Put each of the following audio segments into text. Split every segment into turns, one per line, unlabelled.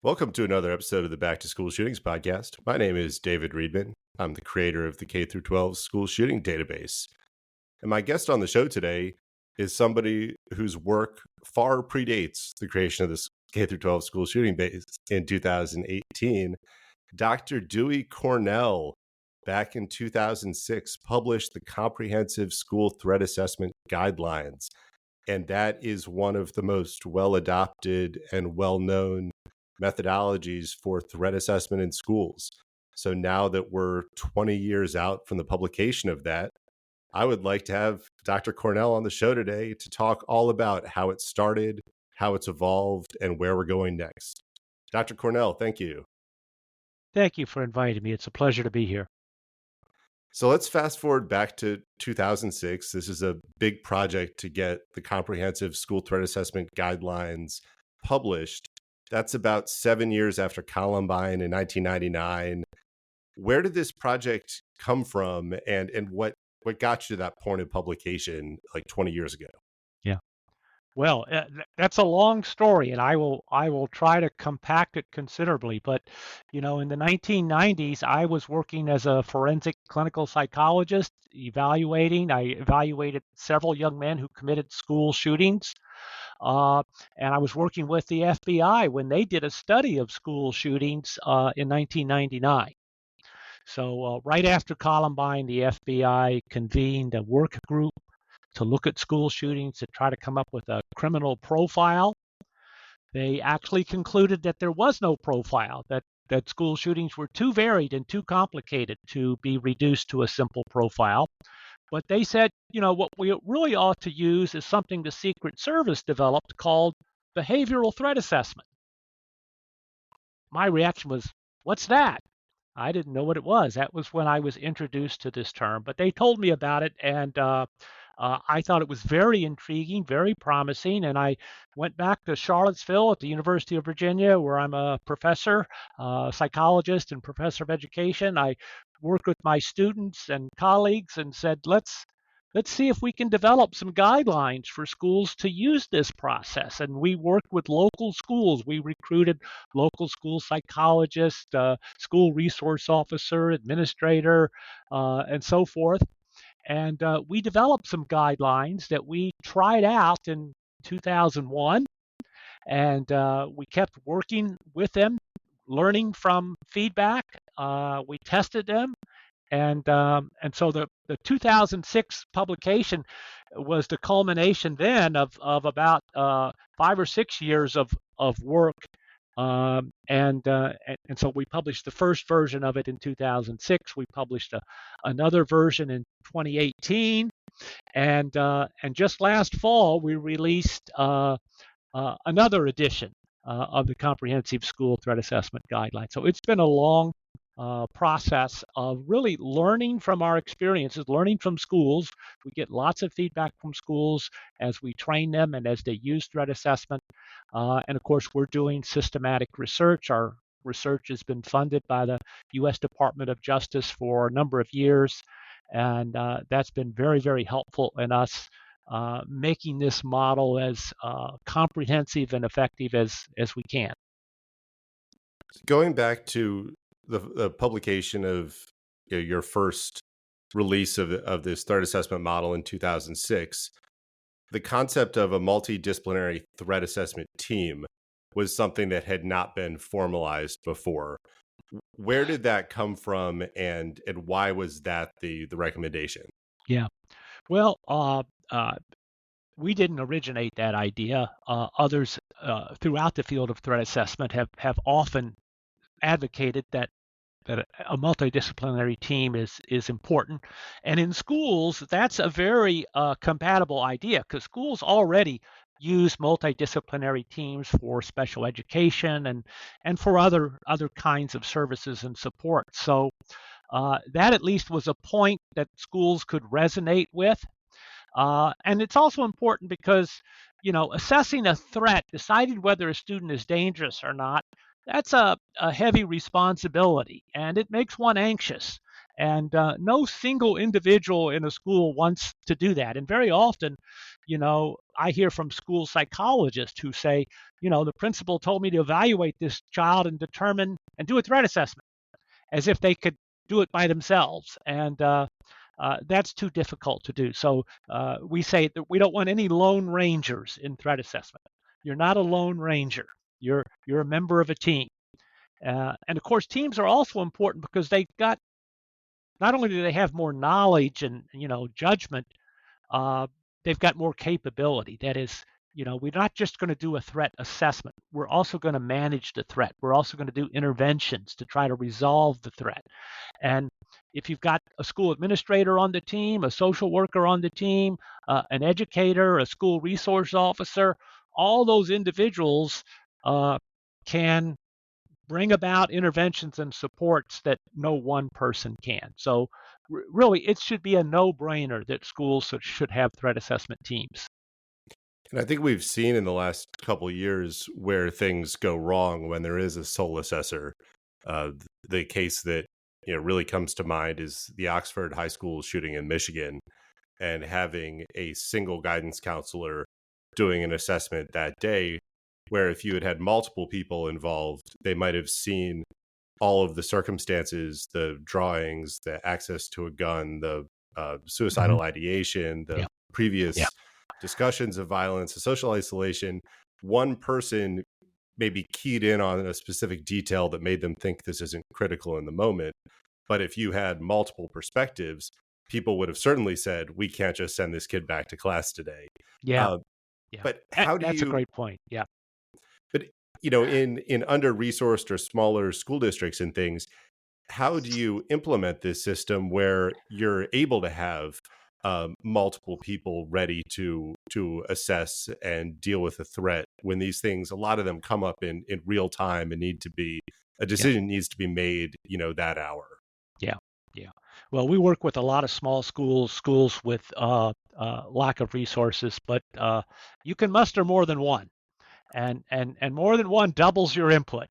Welcome to another episode of the Back to School Shootings podcast. My name is David Reedman. I'm the creator of the K through 12 school shooting database. And my guest on the show today is somebody whose work far predates the creation of this K through 12 school shooting base in 2018. Dr. Dewey Cornell, back in 2006, published the Comprehensive School Threat Assessment Guidelines. And that is one of the most well-adopted and well-known methodologies for threat assessment in schools. So now that we're 20 years out from the publication of that, I would like to have Dr. Cornell on the show today to talk all about how it started, how it's evolved, and where we're going next. Dr. Cornell, thank you.
Thank you for inviting me. It's a pleasure to be here.
So let's fast forward back to 2006. This is a big project to get the Comprehensive School Threat Assessment Guidelines published. That's about 7 years after Columbine in 1999. Where did this project come from, and what got you to that point of publication like 20 years ago?
Yeah. Well, that's a long story, and I will try to compact it considerably. But in the 1990s, I was working as a forensic clinical psychologist, I evaluated several young men who committed school shootings. And I was working with the FBI when they did a study of school shootings in 1999. So right after Columbine, the FBI convened a work group to look at school shootings to try to come up with a criminal profile. They actually concluded that there was no profile, that school shootings were too varied and too complicated to be reduced to a simple profile. But they said, what we really ought to use is something the Secret Service developed called behavioral threat assessment. My reaction was, what's that? I didn't know what it was. That was when I was introduced to this term, but they told me about it, and I thought it was very intriguing, very promising, and I went back to Charlottesville at the University of Virginia, where I'm a professor, psychologist, and professor of education. I worked with my students and colleagues and said, let's see if we can develop some guidelines for schools to use this process. And we worked with local schools. We recruited local school psychologists, school resource officer, administrator, and so forth. And we developed some guidelines that we tried out in 2001. And we kept working with them, learning from feedback. We tested them. And so the 2006 publication was the culmination then of about 5 or 6 years of work. And so we published the first version of it in 2006. We published another version in 2018. And just last fall, we released another edition of the Comprehensive School Threat Assessment Guidelines. So it's been a long process of really learning from our experiences, learning from schools. We get lots of feedback from schools as we train them and as they use threat assessment. And of course, we're doing systematic research. Our research has been funded by the U.S. Department of Justice for a number of years, and that's been very, very helpful in us making this model as comprehensive and effective as we can.
Going back to the publication of your first release of this threat assessment model in 2006, the concept of a multidisciplinary threat assessment team was something that had not been formalized before. Where did that come from, and why was that the recommendation?
Yeah. Well, we didn't originate that idea. Others throughout the field of threat assessment have often advocated that a multidisciplinary team is important. And in schools, that's a very compatible idea because schools already use multidisciplinary teams for special education and for other kinds of services and support. So that at least was a point that schools could resonate with. And it's also important because, assessing a threat, deciding whether a student is dangerous or not, that's a heavy responsibility, and it makes one anxious. And no single individual in a school wants to do that. And very often, I hear from school psychologists who say, the principal told me to evaluate this child and determine and do a threat assessment as if they could do it by themselves. And that's too difficult to do. So we say that we don't want any lone rangers in threat assessment. You're not a lone ranger. You're a member of a team. And of course, teams are also important because they've got not only do they have more knowledge and judgment, uh, they've got more capability. That is, we're not just going to do a threat assessment. We're also going to manage the threat. We're also going to do interventions to try to resolve the threat. And if you've got a school administrator on the team, a social worker on the team, an educator, a school resource officer, all those individuals can bring about interventions and supports that no one person can. So really, it should be a no-brainer that schools should have threat assessment teams.
And I think we've seen in the last couple of years where things go wrong when there is a sole assessor. The case that really comes to mind is the Oxford High School shooting in Michigan, and having a single guidance counselor doing an assessment that day, where if you had had multiple people involved, they might have seen all of the circumstances, the drawings, the access to a gun, the suicidal ideation, the
Yeah. Yeah.
previous discussions of violence, the social isolation. One person maybe keyed in on a specific detail that made them think this isn't critical in the moment. But if you had multiple perspectives, people would have certainly said, we can't just send this kid back to class today.
Yeah.
Uh,
Yeah.
but how do
That's a
you,
great point. Yeah.
but in under-resourced or smaller school districts and things, how do you implement this system where you're able to have multiple people ready to assess and deal with a threat when these things, a lot of them come up in real time and need to be a
Yeah.
decision needs to be made, that hour?
Yeah. Yeah. Well, we work with a lot of small schools with lack of resources, but you can muster more than one. And more than one doubles your input,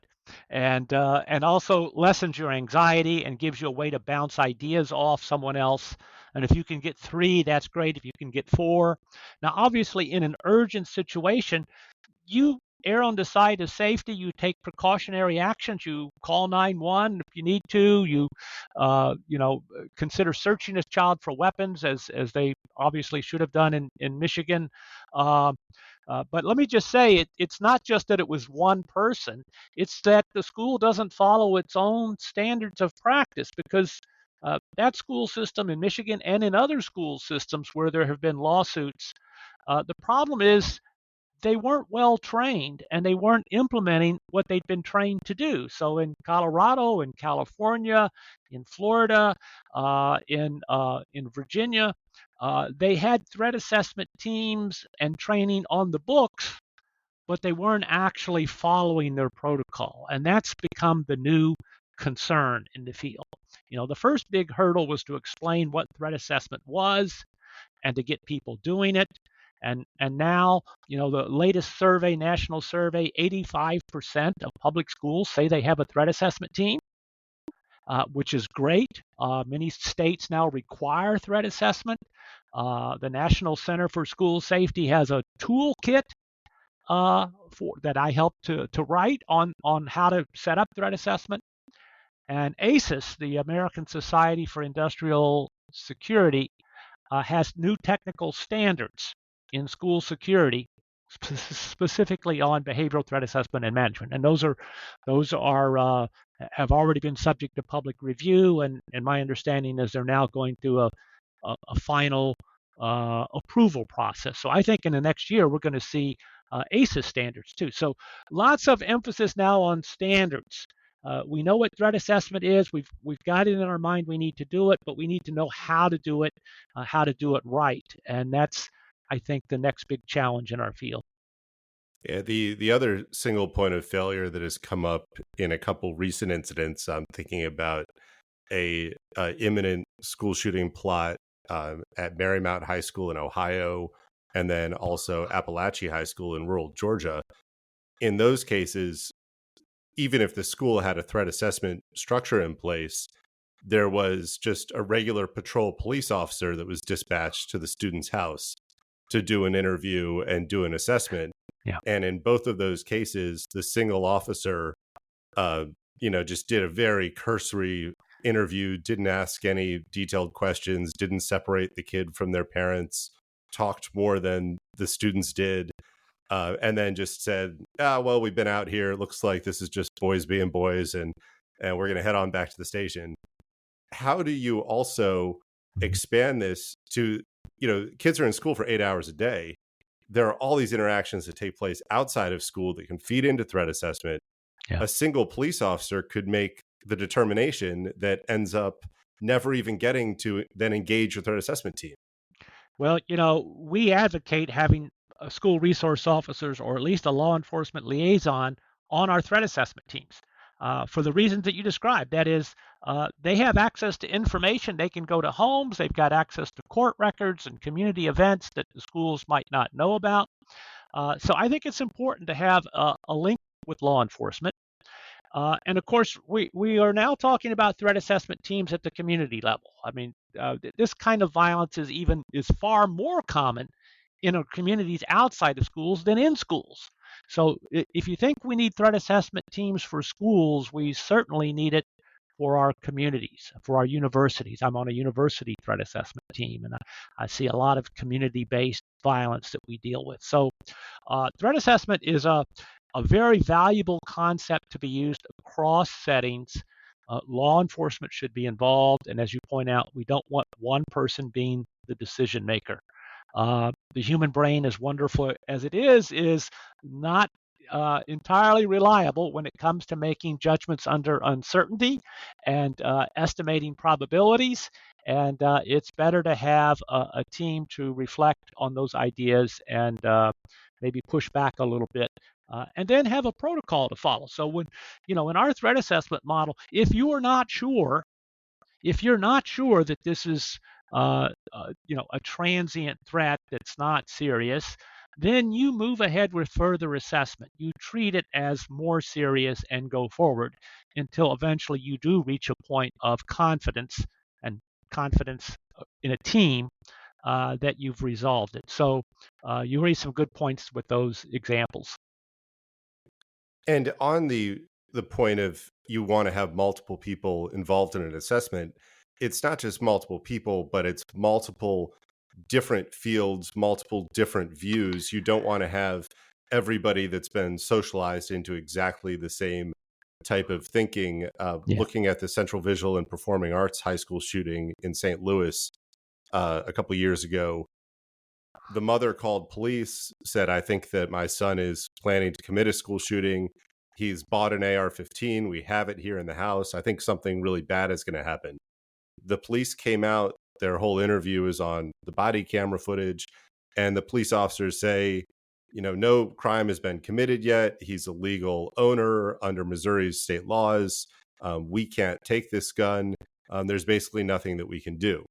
and also lessens your anxiety and gives you a way to bounce ideas off someone else. And if you can get three, that's great. If you can get four, now obviously in an urgent situation, you err on the side of safety. You take precautionary actions. You call 911 if you need to. Consider searching this child for weapons, as they obviously should have done in Michigan. Uh, but let me just say, it's not just that it was one person. It's that the school doesn't follow its own standards of practice, because that school system in Michigan and in other school systems where there have been lawsuits, the problem is they weren't well trained and they weren't implementing what they'd been trained to do. So in Colorado, in California, in Florida, in Virginia, they had threat assessment teams and training on the books, but they weren't actually following their protocol, and that's become the new concern in the field. The first big hurdle was to explain what threat assessment was and to get people doing it. And now, the latest survey, national survey, 85% of public schools say they have a threat assessment team, which is great. Many states now require threat assessment. The National Center for School Safety has a toolkit that I helped to write on how to set up threat assessment. And ASIS, the American Society for Industrial Security, has new technical standards in school security, specifically on behavioral threat assessment and management. And those have already been subject to public review. And my understanding is they're now going through a final approval process. So I think in the next year we're going to see ACES standards too. So lots of emphasis now on standards. We know what threat assessment is. We've got it in our mind. We need to do it, but we need to know how to do it right. And that's, I think, the next big challenge in our field.
Yeah, the other single point of failure that has come up in a couple recent incidents, I'm thinking about a imminent school shooting plot at Marymount High School in Ohio, and then also Appalachia High School in rural Georgia. In those cases, even if the school had a threat assessment structure in place, there was just a regular patrol police officer that was dispatched to the student's house to do an interview and do an assessment.
Yeah.
And in both of those cases, the single officer, just did a very cursory interview, didn't ask any detailed questions, didn't separate the kid from their parents, talked more than the students did, and then just said, well, we've been out here. It looks like this is just boys being boys, and we're going to head on back to the station. How do you also expand this to, kids are in school for 8 hours a day. There are all these interactions that take place outside of school that can feed into threat assessment.
Yeah.
A single police officer could make the determination that ends up never even getting to then engage with threat assessment team.
Well, we advocate having school resource officers or at least a law enforcement liaison on our threat assessment teams for the reasons that you described. That is, they have access to information. They can go to homes. They've got access to court records and community events that the schools might not know about. So I think it's important to have a link with law enforcement. And of course, we are now talking about threat assessment teams at the community level. I mean, this kind of violence is far more common in our communities outside of schools than in schools. So if you think we need threat assessment teams for schools, we certainly need it for our communities, for our universities. I'm on a university threat assessment team, and I see a lot of community-based violence that we deal with. So threat assessment is a very valuable concept to be used across settings. Law enforcement should be involved, and as you point out, we don't want one person being the decision maker. The human brain, as wonderful as it is not entirely reliable when it comes to making judgments under uncertainty and estimating probabilities. And it's better to have a team to reflect on those ideas and maybe push back a little bit. And then have a protocol to follow. So when, in our threat assessment model, if you're not sure that this is, a transient threat that's not serious, then you move ahead with further assessment. You treat it as more serious and go forward until eventually you do reach a point of confidence in a team that you've resolved it. So you raised some good points with those examples.
And on the point of you want to have multiple people involved in an assessment, it's not just multiple people, but it's multiple different fields, multiple different views. You don't want to have everybody that's been socialized into exactly the same type of thinking. Looking at the Central Visual and Performing Arts high school shooting in St. Louis a couple years ago, the mother called police, said, I think that my son is planning to commit a school shooting. He's bought an AR-15. We have it here in the house. I think something really bad is going to happen. The police came out. Their whole interview is on the body camera footage. And the police officers say, no crime has been committed yet. He's a legal owner under Missouri's state laws. We can't take this gun. There's basically nothing that we can do.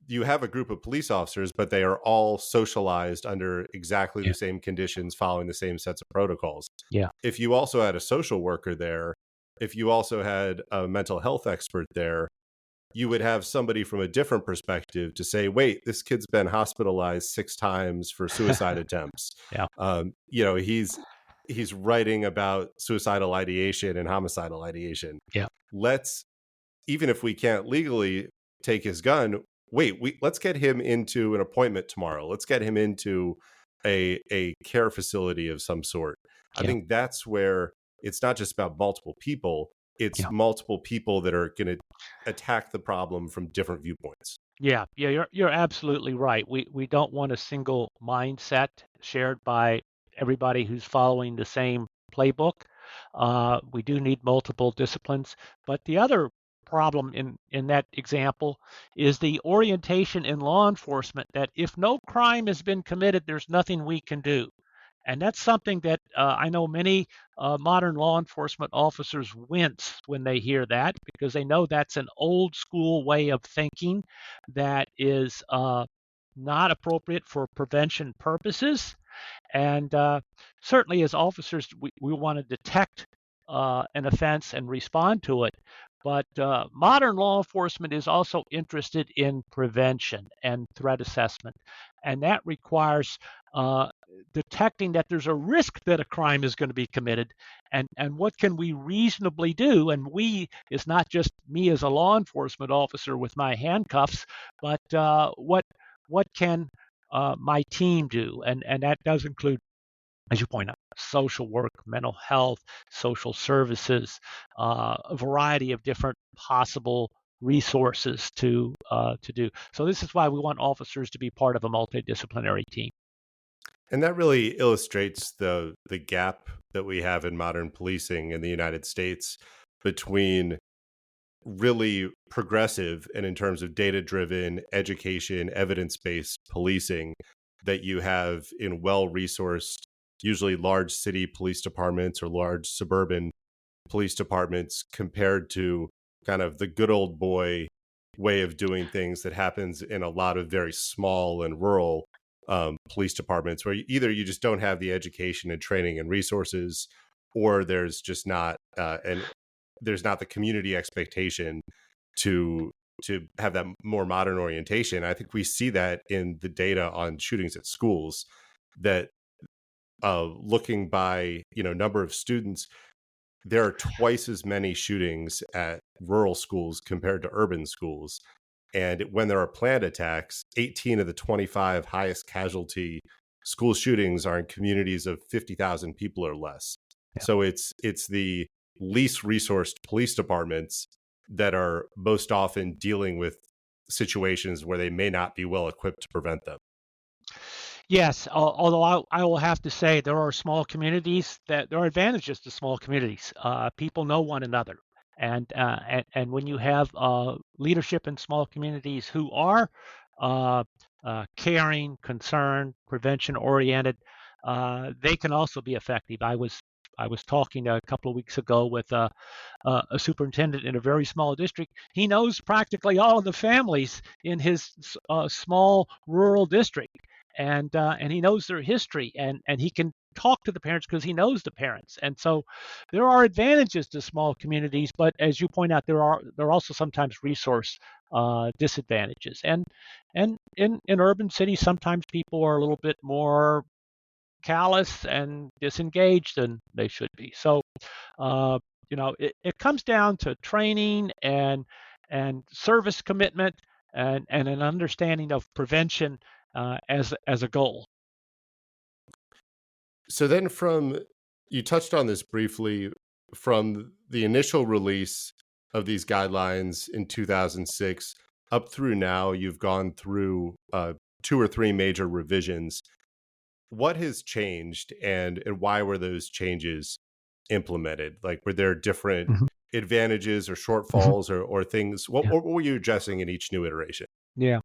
You have a group of police officers, but they are all socialized under exactly the same conditions, following the same sets of protocols.
Yeah.
If you also had a social worker there, if you also had a mental health expert there, you would have somebody from a different perspective to say, wait, this kid's been hospitalized 6 times for suicide attempts.
Yeah.
He's writing about suicidal ideation and homicidal ideation.
Yeah.
Even if we can't legally take his gun, let's get him into an appointment tomorrow. Let's get him into a care facility of some sort. I think that's where it's not just about multiple people. It's multiple people that are going to attack the problem from different viewpoints.
Yeah, you're absolutely right. We don't want a single mindset shared by everybody who's following the same playbook. We do need multiple disciplines, but the other problem in that example is the orientation in law enforcement that if no crime has been committed, there's nothing we can do. And that's something that I know many modern law enforcement officers wince when they hear that, because they know that's an old school way of thinking that is not appropriate for prevention purposes. And certainly as officers, we want to detect an offense and respond to it. But modern law enforcement is also interested in prevention and threat assessment, and that requires uh, detecting that there's a risk that a crime is going to be committed, and what can we reasonably do? And we is not just me as a law enforcement officer with my handcuffs, but what can my team do? And that does include, as you point out, social work, mental health, social services, a variety of different possible resources to do. So this is why we want officers to be part of a multidisciplinary team.
And that really illustrates the gap that we have in modern policing in the United States between really progressive and in terms of data driven education, evidence based policing that you have in well resourced, usually large city police departments or large suburban police departments compared to kind of the good old boy way of doing things that happens in a lot of very small and rural police departments where either you just don't have the education and training and resources, or there's just not and there's not the community expectation to have that more modern orientation. I think we see that in the data on shootings at schools, that looking by number of students, there are twice as many shootings at rural schools compared to urban schools. And when there are planned attacks, 18 of the 25 highest casualty school shootings are in communities of 50,000 people or less.
Yeah.
So it's the least resourced police departments that are most often dealing with situations where they may not be well equipped to prevent them.
Yes, although I will have to say there are small communities that there are advantages to small communities. People know one another, and when you have leadership in small communities who are uh, caring, concerned, prevention oriented, they can also be effective. I was talking a couple of weeks ago with a superintendent in a very small district. He knows practically all of the families in his small rural district, and he knows their history, and he can talk to the parents because he knows the parents. And so there are advantages to small communities, but as you point out, there are also sometimes resource disadvantages. And in urban cities, sometimes people are a little bit more callous and disengaged than they should be. So uh, it comes down to training and service commitment and an understanding of prevention as a goal.
So then you touched on this briefly, from the initial release of these guidelines in 2006 up through now, you've gone through two or three major revisions. What has changed, and why were those changes implemented? Like, were there different
Mhm.
advantages or
Mhm.
shortfalls or things? What,
Yeah.
what were you addressing in each new iteration?
Yeah.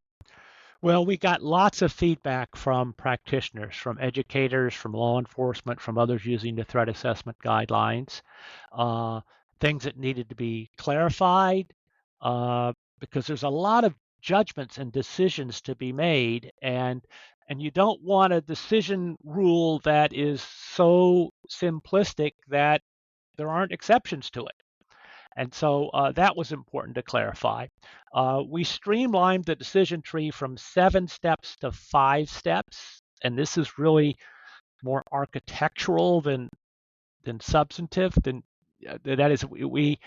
Well, we got lots of feedback from practitioners, from educators, from law enforcement, from others using the threat assessment guidelines, uh, things that needed to be clarified, uh, because there's a lot of judgments and decisions to be made, and you don't want a decision rule that is so simplistic that there aren't exceptions to it. And so that was important to clarify. We streamlined the decision tree from 7 steps to 5 steps, and this is really more architectural than substantive. Than that is, we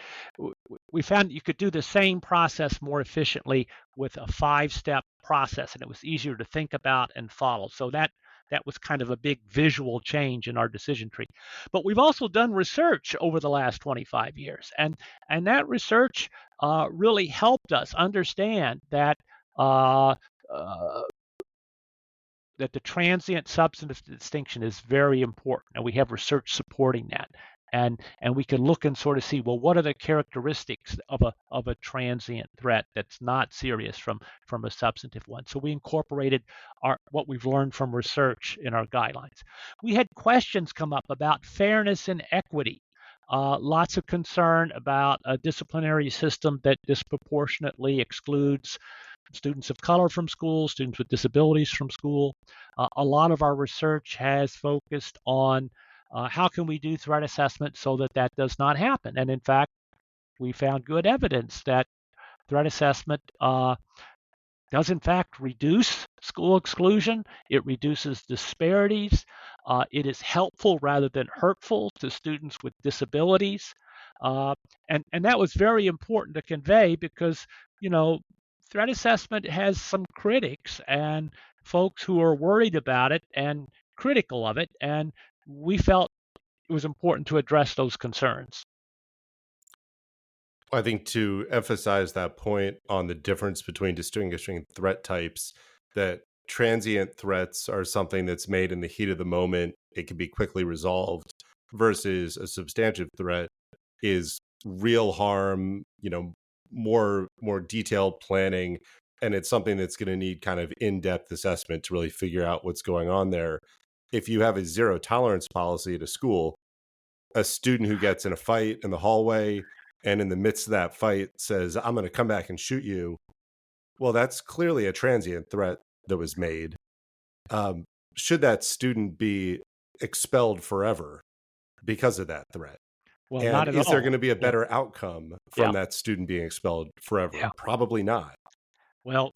found you could do the same process more efficiently with a 5 step process, and it was easier to think about and follow. So that was kind of a big visual change in our decision tree. But we've also done research over the last 25 years, and that research really helped us understand uh, uh, that the transient substantive distinction is very important, and we have research supporting that. And we can look and sort of see, well, what are the characteristics of a transient threat that's not serious from a substantive one. So we incorporated what we've learned from research in our guidelines. We had questions come up about fairness and equity. Lots of concern about a disciplinary system that disproportionately excludes students of color from school, students with disabilities from school. A lot of our research has focused on how can we do threat assessment so that that does not happen. And in fact, we found good evidence that threat assessment does in fact reduce school exclusion. It reduces disparities. It is helpful rather than hurtful to students with disabilities. Uh, and that was very important to convey because, you know, threat assessment has some critics and folks who are worried about it and critical of it. And we felt it was important to address those concerns.
I think to emphasize that point on the difference between distinguishing threat types, that transient threats are something that's made in the heat of the moment, it can be quickly resolved, versus a substantive threat is real harm, more detailed planning, and it's something that's going to need kind of in-depth assessment to really figure out what's going on there. If you have a zero tolerance policy at a school, a student who gets in a fight in the hallway and in the midst of that fight says, I'm going to come back and shoot you, well, that's clearly a transient threat that was made. Should that student be expelled forever because of that threat?
Well,
And
not at
is there
all.
going to be a
Yeah.
better outcome
Yeah.
from that student being expelled forever?
Yeah.
Probably not.
Well,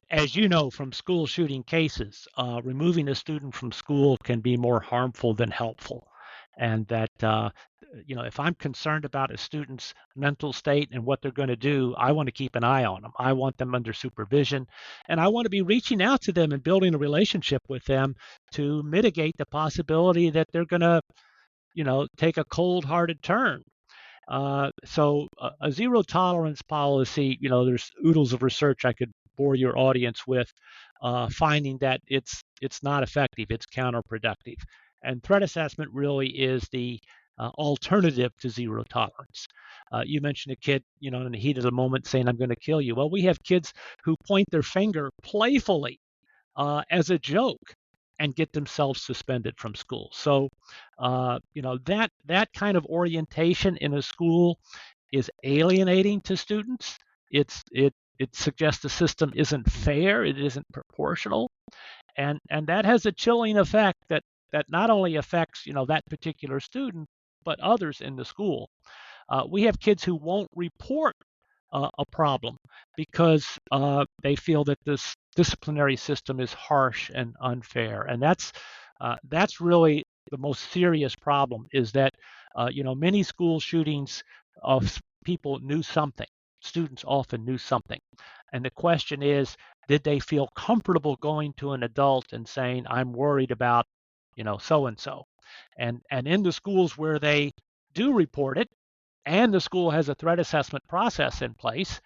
as you know from school shooting cases, removing a student from school can be more harmful than helpful. And that, if I'm concerned about a student's mental state and what they're going to do, I want to keep an eye on them. I want them under supervision, and I want to be reaching out to them and building a relationship with them to mitigate the possibility that they're going to, take a cold-hearted turn. A zero tolerance policy, there's oodles of research I could bore your audience with, finding that it's not effective, it's counterproductive. And threat assessment really is the alternative to zero tolerance. You mentioned a kid, in the heat of the moment saying, "I'm going to kill you." Well, we have kids who point their finger playfully as a joke and get themselves suspended from school. So, that kind of orientation in a school is alienating to students. It suggests the system isn't fair, it isn't proportional, and that has a chilling effect that not only affects that particular student, but others in the school. We have kids who won't report a problem because they feel that this disciplinary system is harsh and unfair, and that's really the most serious problem. Is that many school shootings of people knew something. Students often knew something, and the question is, did they feel comfortable going to an adult and saying, "I'm worried about so and so," and in the schools where they do report it and the school has a threat assessment process in place,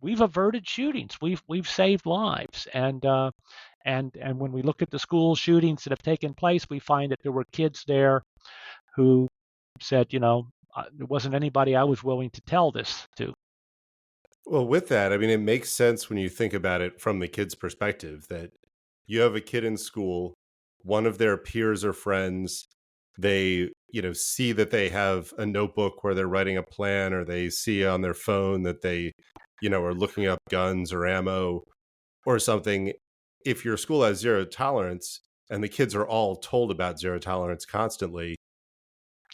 we've averted shootings. We've saved lives. And when we look at the school shootings that have taken place, we find that there were kids there who said, there wasn't anybody I was willing to tell this to.
Well, with that, I mean, it makes sense when you think about it from the kid's perspective that you have a kid in school, one of their peers or friends, they, see that they have a notebook where they're writing a plan, or they see on their phone that they, are looking up guns or ammo or something. If your school has zero tolerance and the kids are all told about zero tolerance constantly,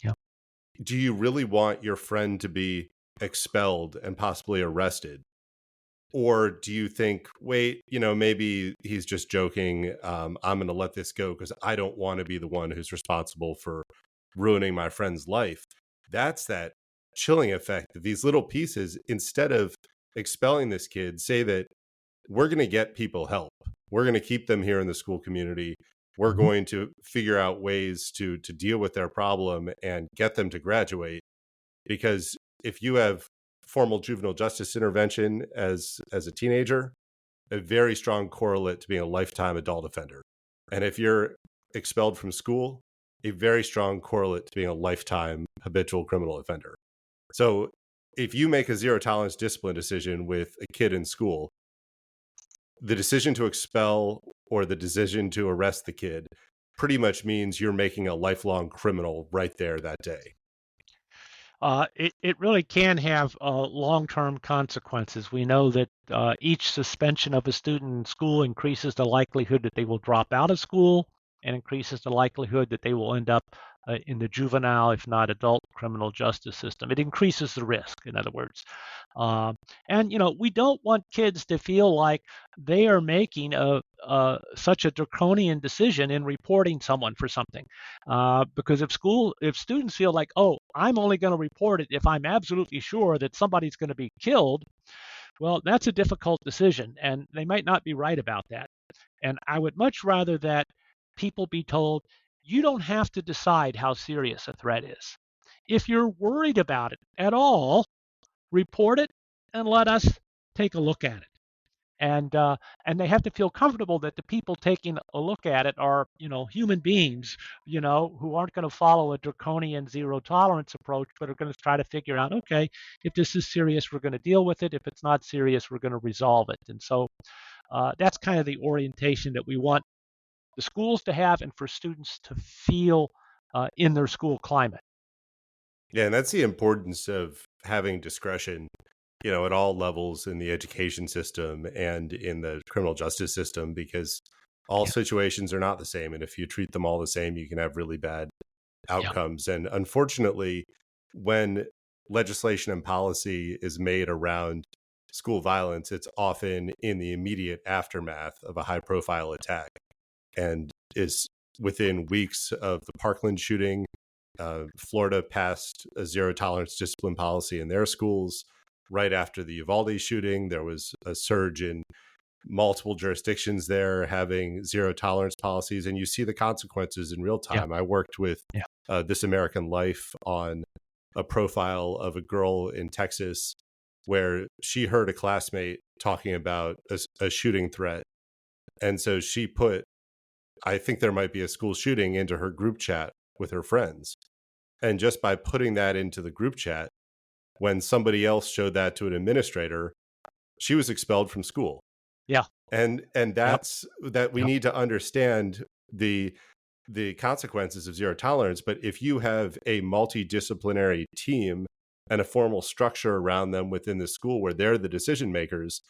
Yeah.
do you really want your friend to be expelled and possibly arrested? Or do you think, wait, maybe he's just joking. I'm going to let this go because I don't want to be the one who's responsible for ruining my friend's life. That's that chilling effect of these little pieces. Instead of expelling this kid, say that we're going to get people help. We're going to keep them here in the school community. We're
Mhm.
going to figure out ways to deal with their problem and get them to graduate. Because if you have formal juvenile justice intervention as a teenager, a very strong correlate to being a lifetime adult offender. And if you're expelled from school, a very strong correlate to being a lifetime habitual criminal offender. So if you make a zero tolerance discipline decision with a kid in school, the decision to expel or the decision to arrest the kid pretty much means you're making a lifelong criminal right there that day.
It really can have long-term consequences. We know that each suspension of a student in school increases the likelihood that they will drop out of school and increases the likelihood that they will end up in the juvenile, if not adult, criminal justice system. It increases the risk, in other words. Um, and we don't want kids to feel like they are making such a draconian decision in reporting someone for something, because if students feel like, oh, I'm only going to report it if I'm absolutely sure that somebody's going to be killed, well, that's a difficult decision, and they might not be right about that. And I would much rather that people be told, you don't have to decide how serious a threat is. If you're worried about it at all, report it and let us take a look at it. And they have to feel comfortable that the people taking a look at it are, human beings, who aren't going to follow a draconian zero tolerance approach, but are going to try to figure out, okay, if this is serious, we're going to deal with it. If it's not serious, we're going to resolve it. And so that's kind of the orientation that we want the schools to have and for students to feel in their school climate.
Yeah, and that's the importance of having discretion, at all levels in the education system and in the criminal justice system, because all
Yeah,
situations are not the same. And if you treat them all the same, you can have really bad
yeah,
outcomes. And unfortunately, when legislation and policy is made around school violence, it's often in the immediate aftermath of a high profile attack and is within weeks of the Parkland shooting. Florida passed a zero tolerance discipline policy in their schools. Right after the Uvalde shooting, there was a surge in multiple jurisdictions there having zero tolerance policies, and you see the consequences in real
yeah,
time. I worked with
yeah,
This American Life on a profile of a girl in Texas where she heard a classmate talking about a shooting threat. And so she put, I think there might be a school shooting, into her group chat with her friends. And just by putting that into the group chat, when somebody else showed that to an administrator, she was expelled from school.
yeah,
And
yep,
that's that we
yep,
need to understand the consequences of zero tolerance. But if you have a multidisciplinary team and a formal structure around them within the school where they're the decision makers,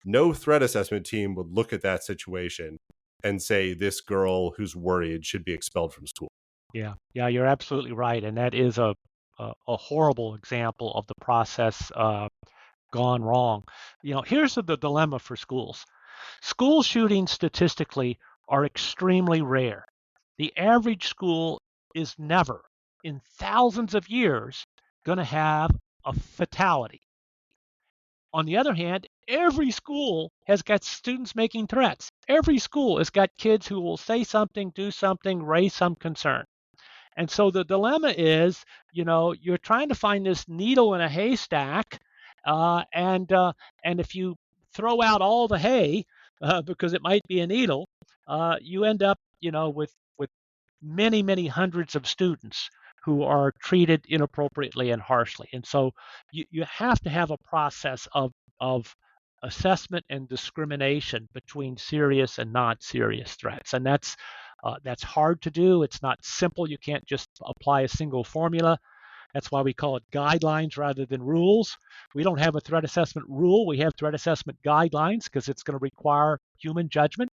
no threat assessment team would look at that situation and say this girl who's worried should be expelled from school.
yeah, yeah. You're absolutely right, and that is a horrible example of the process gone wrong. Here's the dilemma for schools. School shootings statistically are extremely rare. The average school is never, in thousands of years, going to have a fatality. On the other hand, every school has got students making threats. Every school has got kids who will say something, do something, raise some concern. And so the dilemma is, you're trying to find this needle in a haystack, and if you throw out all the hay because it might be a needle, you end up, with many, many hundreds of students who are treated inappropriately and harshly. And so you have to have a process of assessment and discrimination between serious and not serious threats. And that's hard to do. It's not simple. You can't just apply a single formula. That's why we call it guidelines rather than rules. We don't have a threat assessment rule. We have threat assessment guidelines because it's going to require human judgment,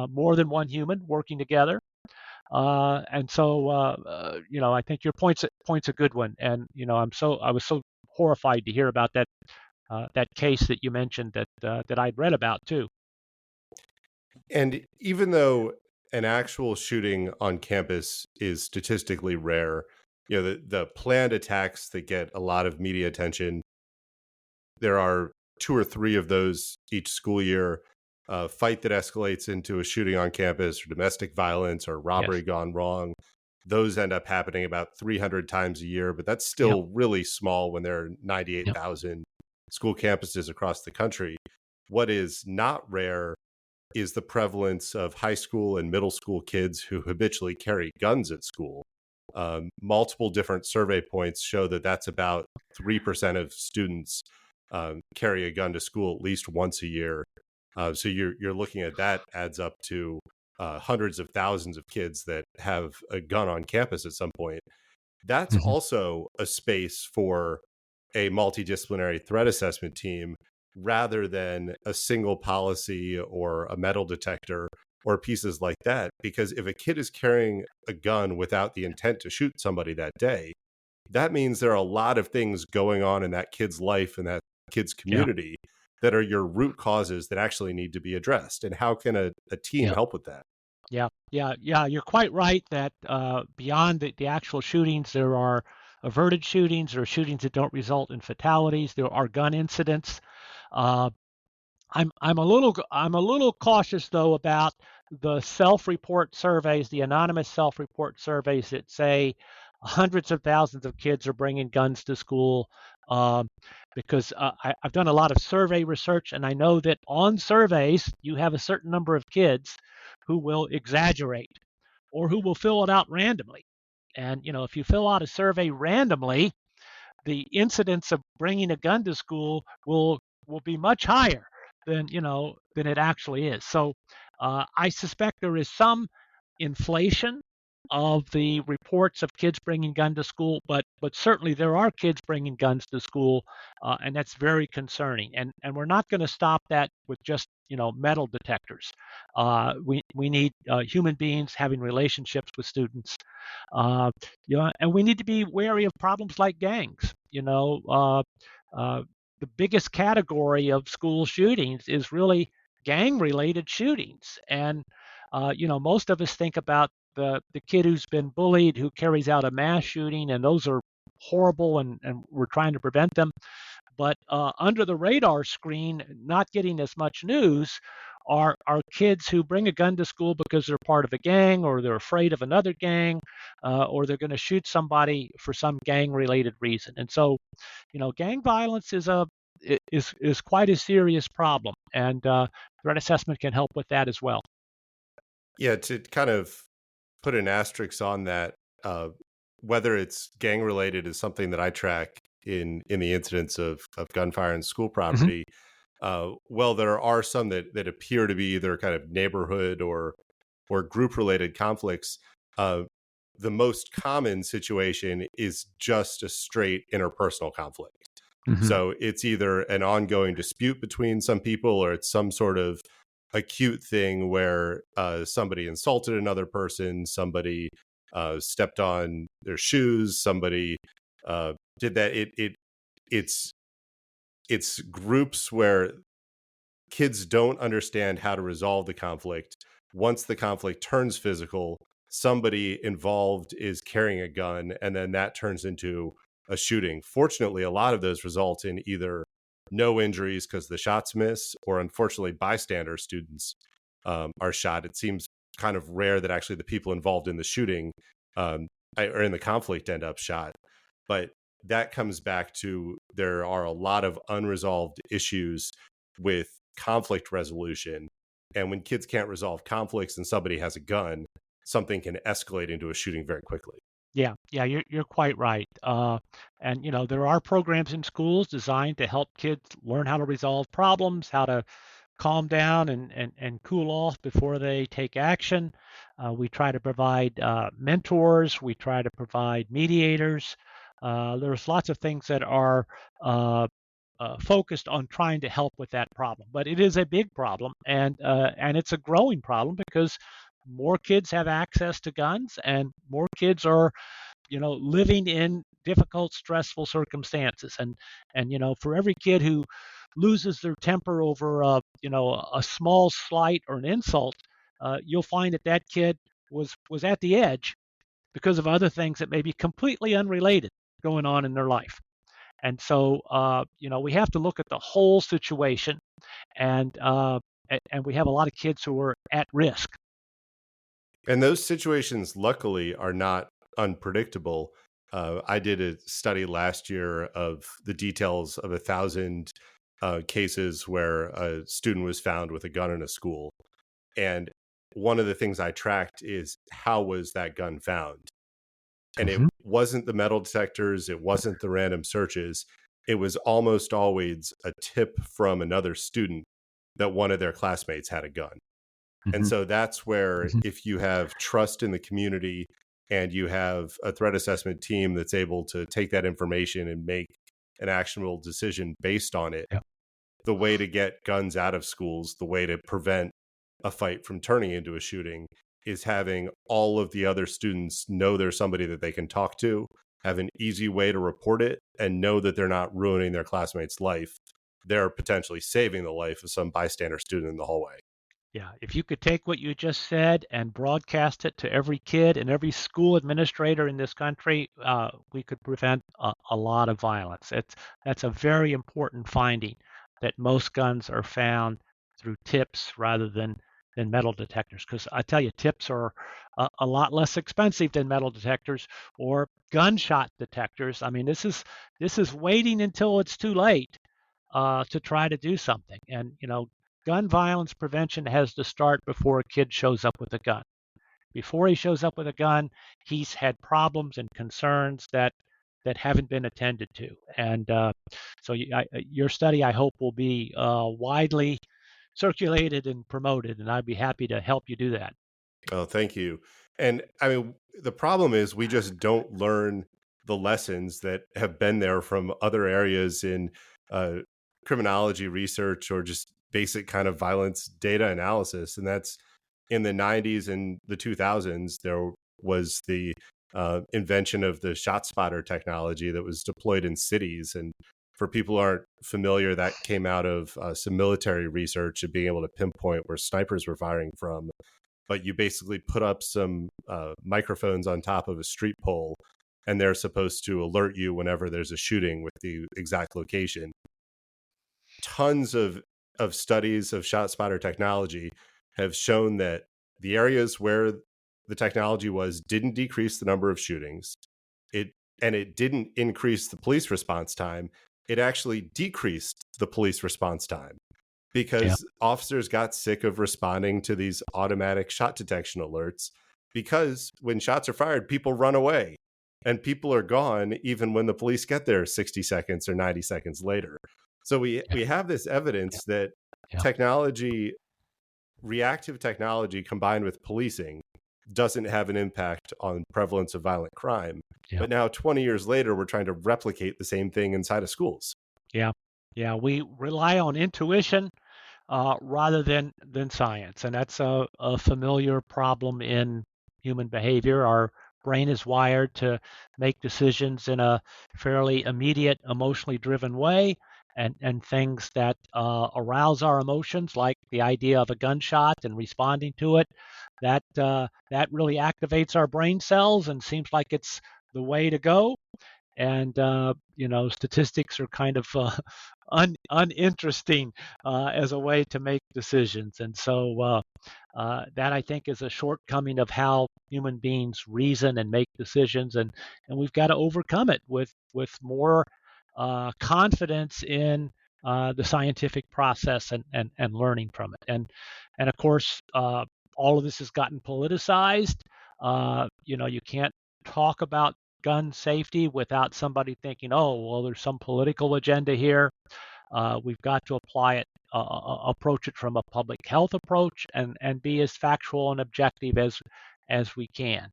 more than one human working together. And so, I think your point's a good one. And I was so horrified to hear about that case that you mentioned that I'd read about too.
And even though an actual shooting on campus is statistically rare, the planned attacks that get a lot of media attention, there are two or three of those each school year. A fight that escalates into a shooting on campus, or domestic violence, or robbery
Yes.
gone wrong, those end up happening about 300 times a year, but that's
Yep.
still really small when there are
Yep.
98,000 school campuses across the country. What is not rare is the prevalence of high school and middle school kids who habitually carry guns at school. Multiple different survey points show that that's about 3% of students carry a gun to school at least once a year. So you're looking at that adds up to hundreds of thousands of kids that have a gun on campus at some point. That's
Mhm.
also a space for a multidisciplinary threat assessment team rather than a single policy or a metal detector or pieces like that. Because if a kid is carrying a gun without the intent to shoot somebody that day, that means there are a lot of things going on in that kid's life and that kid's
Yeah.
community that are your root causes that actually need to be addressed. And how can a team
Yeah.
help with that?
Yeah. You're quite right that beyond the actual shootings, there are averted shootings, there are shootings that don't result in fatalities, there are gun incidents. Uh, I'm a little cautious though about the self-report surveys, the anonymous self-report surveys that say hundreds of thousands of kids are bringing guns to school. Um, because I've done a lot of survey research, and I know that on surveys you have a certain number of kids who will exaggerate or who will fill it out randomly. And if you fill out a survey randomly, the incidence of bringing a gun to school will be much higher than it actually is. So I suspect there is some inflation of the reports of kids bringing gun to school, but certainly there are kids bringing guns to school, and that's very concerning. And we're not going to stop that with just metal detectors. We need human beings having relationships with students. Uh, and we need to be wary of problems like gangs. Uh, the biggest category of school shootings is really gang-related shootings, and most of us think about the kid who's been bullied, who carries out a mass shooting, and those are horrible, and we're trying to prevent them. But under the radar screen, not getting as much news, are kids who bring a gun to school because they're part of a gang, or they're afraid of another gang, or they're going to shoot somebody for some gang-related reason. And so, gang violence is quite a serious problem, and threat assessment can help with that as well.
Yeah, to kind of put an asterisk on that, uh, whether it's gang related is something that I track in the incidents of gunfire in school
Hmm.
property. Well, there are some that appear to be either kind of neighborhood or group related conflicts. Uh, the most common situation is just a straight interpersonal conflict.
Hmm.
So it's either an ongoing dispute between some people, or it's some sort of acute thing where somebody insulted another person, somebody stepped on their shoes, somebody did that. It's it's groups where kids don't understand how to resolve the conflict. Once the conflict turns physical, somebody involved is carrying a gun, and then that turns into a shooting. Fortunately, a lot of those result in either no injuries because the shots miss, or unfortunately, bystander students are shot. It seems kind of rare that actually the people involved in the shooting um, or in the conflict end up shot. But that comes back to there are a lot of unresolved issues with conflict resolution. And when kids can't resolve conflicts and somebody has a gun, something can escalate into a shooting very quickly.
Yeah, you're quite right. And there are programs in schools designed to help kids learn how to resolve problems, how to calm down and cool off before they take action. We try to provide mentors. We try to provide mediators. There's lots of things that are uh, focused on trying to help with that problem. But it is a big problem, and it's a growing problem because more kids have access to guns, and more kids are living in difficult, stressful circumstances. And for every kid who loses their temper over a small slight or an insult, you'll find that kid was at the edge because of other things that may be completely unrelated going on in their life. And so we have to look at the whole situation, and and we have a lot of kids who are at risk.
And those situations, luckily, are not unpredictable. I did a study last year of the details of 1,000 cases where a student was found with a gun in a school. And one of the things I tracked is how was that gun found? And it
Hmm.
wasn't the metal detectors, it wasn't the random searches. It was almost always a tip from another student that one of their classmates had a gun. And
Hmm.
so that's where,
Hmm.
if you have trust in the community and you have a threat assessment team that's able to take that information and make an actionable decision based on it,
Yeah.
the way to get guns out of schools, the way to prevent a fight from turning into a shooting is having all of the other students know there's somebody that they can talk to, have an easy way to report it, and know that they're not ruining their classmate's life. They're potentially saving the life of some bystander student in the hallway.
Yeah, if you could take what you just said and broadcast it to every kid and every school administrator in this country, we could prevent a lot of violence. That's a very important finding, that most guns are found through tips rather than metal detectors. Because I tell you, tips are a lot less expensive than metal detectors or gunshot detectors. I mean, this is waiting until it's too late to try to do something. And gun violence prevention has to start before a kid shows up with a gun. Before he shows up with a gun, he's had problems and concerns that haven't been attended to. And so your study, I hope, will be widely circulated and promoted, and I'd be happy to help you do that.
Oh, thank you. And I mean, the problem is we just don't learn the lessons that have been there from other areas in uh, criminology research or just basic kind of violence data analysis. And that's in the 90s and the 2000s, there was the invention of the shot spotter technology that was deployed in cities. And for people who aren't familiar, that came out of some military research of being able to pinpoint where snipers were firing from. But you basically put up some microphones on top of a street pole, and they're supposed to alert you whenever there's a shooting with the exact location. Tons of studies of shot spotter technology have shown that the areas where the technology was didn't decrease the number of shootings. It didn't increase the police response time. It actually decreased the police response time because officers got sick of responding to these automatic shot detection alerts, because when shots are fired, people run away and people are gone even when the police get there 60 seconds or 90 seconds later. So we have this evidence that technology, reactive technology combined with policing, doesn't have an impact on prevalence of violent crime. But now 20 years later, we're trying to replicate the same thing inside of schools.
Yeah. We rely on intuition rather than science, and that's a familiar problem in human behavior. Our brain is wired to make decisions in a fairly immediate, emotionally driven way, and things that arouse our emotions, like the idea of a gunshot and responding to it, that really activates our brain cells and seems like it's the way to go. And statistics are kind of uninteresting as a way to make decisions. And so that, I think, is a shortcoming of how human beings reason and make decisions, and we've got to overcome it with more confidence in the scientific process and learning from it. And of course, all of this has gotten politicized. You can't talk about gun safety without somebody thinking, oh, well, there's some political agenda here. We've got to approach it from a public health approach, and be as factual and objective as we can.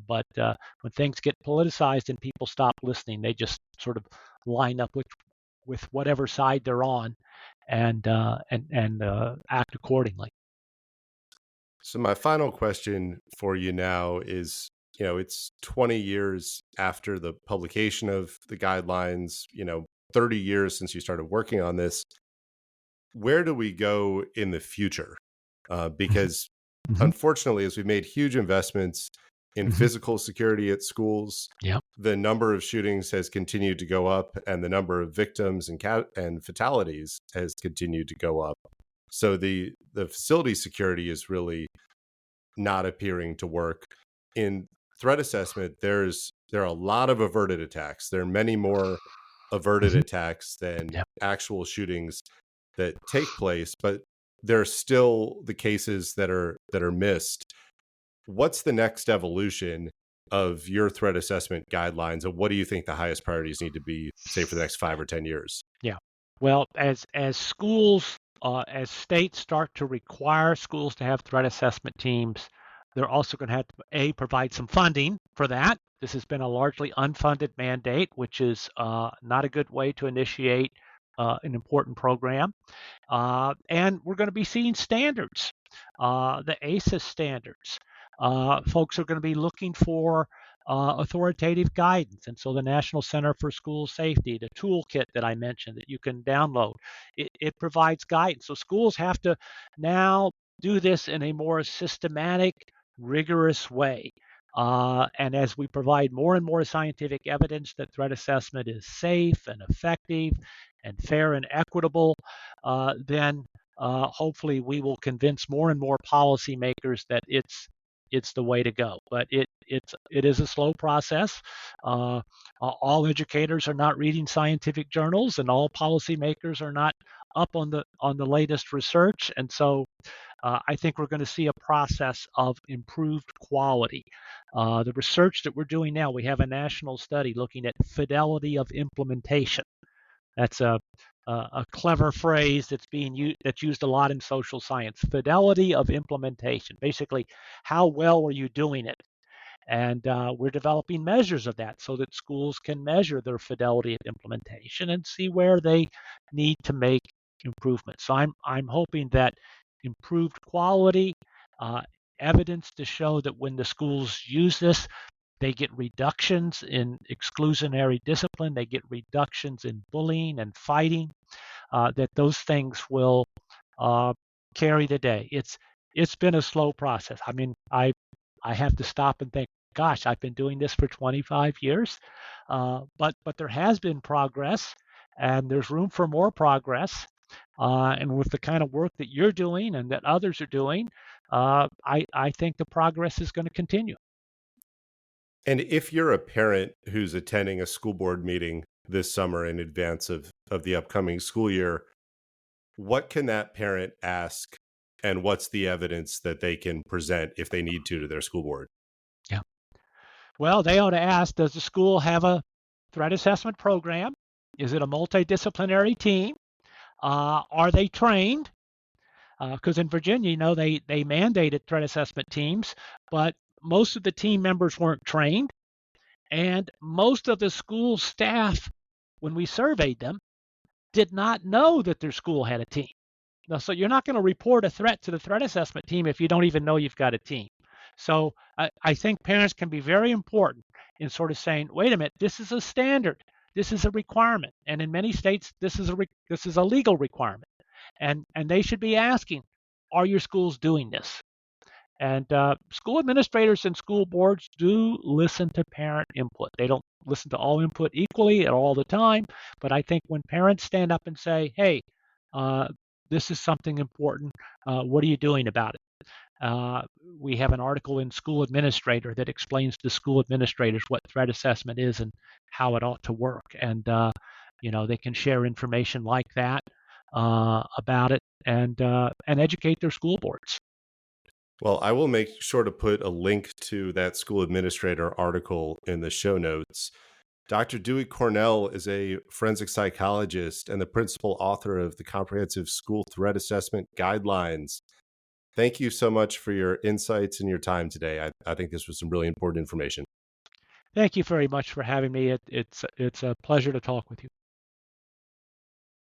But when things get politicized and people stop listening, they just sort of line up with whatever side they're on, and act accordingly.
So my final question for you now is, it's 20 years after the publication of the guidelines, 30 years since you started working on this. Where do we go in the future? Because unfortunately, as we've made huge investments in physical security at schools, the number of shootings has continued to go up, and the number of victims and fatalities has continued to go up. So the facility security is really not appearing to work. In threat assessment, there are a lot of averted attacks. There are many more averted attacks than actual shootings that take place, but there are still the cases that are missed. What's the next evolution of your threat assessment guidelines, and what do you think the highest priorities need to be, say, for the next 5 or 10 years?
Yeah. Well, as schools, as states start to require schools to have threat assessment teams, they're also going to have to provide some funding for that. This has been a largely unfunded mandate, which is not a good way to initiate an important program. And we're going to be seeing standards, the ACES standards. Folks are going to be looking for authoritative guidance. And so the National Center for School Safety, the toolkit that I mentioned that you can download, it provides guidance. So schools have to now do this in a more systematic, rigorous way. And as we provide more and more scientific evidence that threat assessment is safe and effective and fair and equitable, then hopefully we will convince more and more policymakers that it's the way to go. But it is a slow process. All educators are not reading scientific journals, and all policymakers are not up on the latest research. And so I think we're going to see a process of improved quality. The research that we're doing now, we have a national study looking at fidelity of implementation. That's a clever phrase that's used a lot in social science. Fidelity of implementation. Basically, how well are you doing it? And we're developing measures of that so that schools can measure their fidelity of implementation and see where they need to make improvements. So I'm hoping that improved quality, evidence to show that when the schools use this, they get reductions in exclusionary discipline, they get reductions in bullying and fighting, that those things will carry the day. It's been a slow process. I mean, I have to stop and think, gosh, I've been doing this for 25 years, but there has been progress, and there's room for more progress. And with the kind of work that you're doing and that others are doing, I think the progress is going to continue.
And if you're a parent who's attending a school board meeting this summer in advance of the upcoming school year, what can that parent ask, and what's the evidence that they can present if they need to their school board?
Yeah. Well, they ought to ask, does the school have a threat assessment program? Is it a multidisciplinary team? Are they trained? Because in Virginia, they mandated threat assessment teams, but most of the team members weren't trained, and most of the school staff, when we surveyed them, did not know that their school had a team. Now, so you're not going to report a threat to the threat assessment team if you don't even know you've got a team. So I think parents can be very important in sort of saying, wait a minute, this is a standard, this is a requirement, and in many states this is a legal requirement, and they should be asking, are your schools doing this? And school administrators and school boards do listen to parent input. They don't listen to all input equally at all the time, but I think when parents stand up and say, hey, this is something important, what are you doing about it? We have an article in School Administrator that explains to school administrators what threat assessment is and how it ought to work. And, they can share information like that about it and educate their school boards.
Well, I will make sure to put a link to that school administrator article in the show notes. Dr. Dewey Cornell is a forensic psychologist and the principal author of the Comprehensive School Threat Assessment Guidelines. Thank you so much for your insights and your time today. I think this was some really important information.
Thank you very much for having me. It's a pleasure to talk with you.